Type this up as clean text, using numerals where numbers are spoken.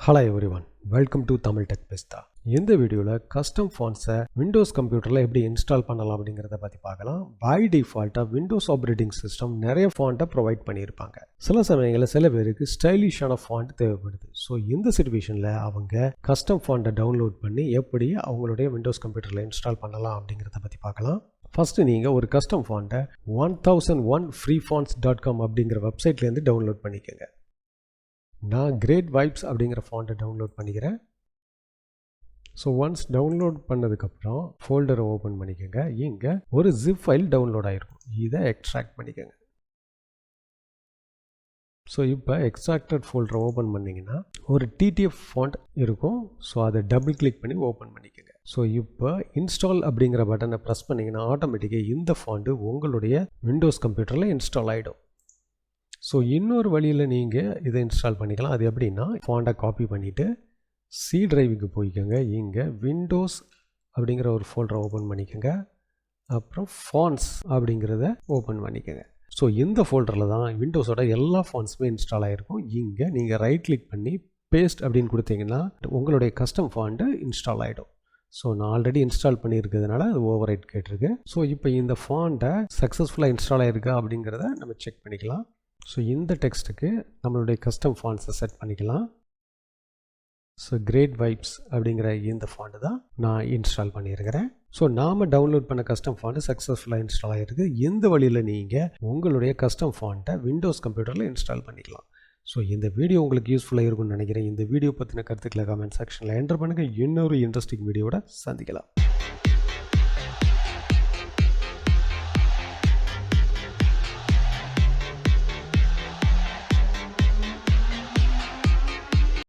Hello everyone, welcome to Tamil Tech Pistha. இந்த வீடியோல custom ஃபாண்ட்ஸை Windows கம்ப்யூட்டர்ல எப்படி இன்ஸ்டால் பண்ணலாம் அப்படிங்கறத பத்தி பார்க்கலாம். பை டிஃபால்ட்டா விண்டோஸ் ஆப்பரேட்டிங் சிஸ்டம் நிறைய ஃபாண்ட்டை ப்ரொவைட் பண்ணியிருப்பாங்க. சில சமயங்களில் சில பேருக்கு ஸ்டைலிஷான ஃபாண்ட் தேவைப்படுது. ஸோ இந்த சிச்சுவேஷன்ல அவங்க கஸ்டம் ஃபாண்ட்டை டவுன்லோட் பண்ணி எப்படி அவங்களுடைய விண்டோஸ் கம்ப்யூட்டர்ல இன்ஸ்டால் பண்ணலாம் அப்படிங்கறத பத்தி பார்க்கலாம். ஃபர்ஸ்ட் நீங்கள் ஒரு கஸ்டம் ஃபாண்ட்டை 1001freefonts.com அப்படிங்கிற வெப்சைட்லேருந்து டவுன்லோட் பண்ணிக்கோங்க. நான் கிரேட் வைப்ஸ் அப்படிங்கிற ஃபாண்ட்டை டவுன்லோட் பண்ணிக்கிறேன். ஸோ ஒன்ஸ் டவுன்லோட் பண்ணதுக்கப்புறம் ஃபோல்டரை ஓப்பன் பண்ணிக்கோங்க. இங்கே ஒரு ஜிப் ஃபைல் டவுன்லோட் ஆகிருக்கும், இதை எக்ஸ்ட்ராக்ட் பண்ணிக்கோங்க. ஸோ இப்போ எக்ஸ்ட்ராக்டட் ஃபோல்டரை ஓப்பன் பண்ணிங்கன்னா ஒரு டிடிஎஃப் ஃபாண்ட் இருக்கும். ஸோ அதை டபுள் கிளிக் பண்ணி ஓப்பன் பண்ணிக்கோங்க. ஸோ இப்போ இன்ஸ்டால் அப்படிங்கிற பட்டனை ப்ரெஸ் பண்ணிங்கன்னா ஆட்டோமேட்டிக்காக இந்த ஃபாண்ட்டு உங்களுடைய விண்டோஸ் கம்ப்யூட்டரில் இன்ஸ்டால் ஆகிடும். ஸோ இன்னொரு வழியில் நீங்கள் இதை இன்ஸ்டால் பண்ணிக்கலாம். அது எப்படின்னா ஃபாண்ட்டை காப்பி பண்ணிவிட்டு சி டிரைவுக்கு போய்க்கோங்க. இங்கே விண்டோஸ் அப்படிங்கிற ஒரு ஃபோல்டரை ஓப்பன் பண்ணிக்கோங்க. அப்புறம் ஃபாண்ட்ஸ் அப்படிங்கிறத ஓப்பன் பண்ணிக்கோங்க. ஸோ இந்த ஃபோல்டரில் தான் விண்டோஸோட எல்லா ஃபாண்ட்ஸுமே இன்ஸ்டால் ஆகிருக்கும். இங்கே நீங்கள் ரைட் கிளிக் பண்ணி பேஸ்ட் அப்படின்னு கொடுத்தீங்கன்னா உங்களுடைய கஸ்டம் ஃபாண்ட்டு இன்ஸ்டால் ஆகிடும். ஸோ நான் ஆல்ரெடி இன்ஸ்டால் பண்ணியிருக்கிறதுனால அது ஓவர் ரைட் கேட்டிருக்கு. ஸோ இப்போ இந்த ஃபாண்ட்டை சக்ஸஸ்ஃபுல்லாக இன்ஸ்டால் ஆகிருக்கா அப்படிங்கிறத நம்ம செக் பண்ணிக்கலாம். ஸோ இந்த டெக்ஸ்ட்டுக்கு நம்மளுடைய கஸ்டம் ஃபாண்ட்ஸை செட் பண்ணிக்கலாம். ஸோ கிரேட் வைப்ஸ் அப்படிங்கிற இந்த ஃபாண்ட்டு தான் நான் இன்ஸ்டால் பண்ணியிருக்கிறேன். ஸோ நாம் டவுன்லோட் பண்ண கஸ்டம் ஃபாண்ட்டு சக்ஸஸ்ஃபுல்லாக இன்ஸ்டால் ஆகிருக்கு. இந்த வழியில் நீங்கள் உங்களுடைய கஸ்டம் ஃபாண்ட்டை விண்டோஸ் கம்ப்யூட்டரில் இன்ஸ்டால் பண்ணிக்கலாம். ஸோ இந்த வீடியோ உங்களுக்கு யூஸ்ஃபுல்லாக இருக்கும்னு நினைக்கிறேன். இந்த வீடியோ பற்றின கருத்துக்களை கமெண்ட் செக்ஷனில் என்டர் பண்ணுங்கள். இன்னொரு இன்ட்ரெஸ்டிங் வீடியோவோட சந்திக்கலாம்.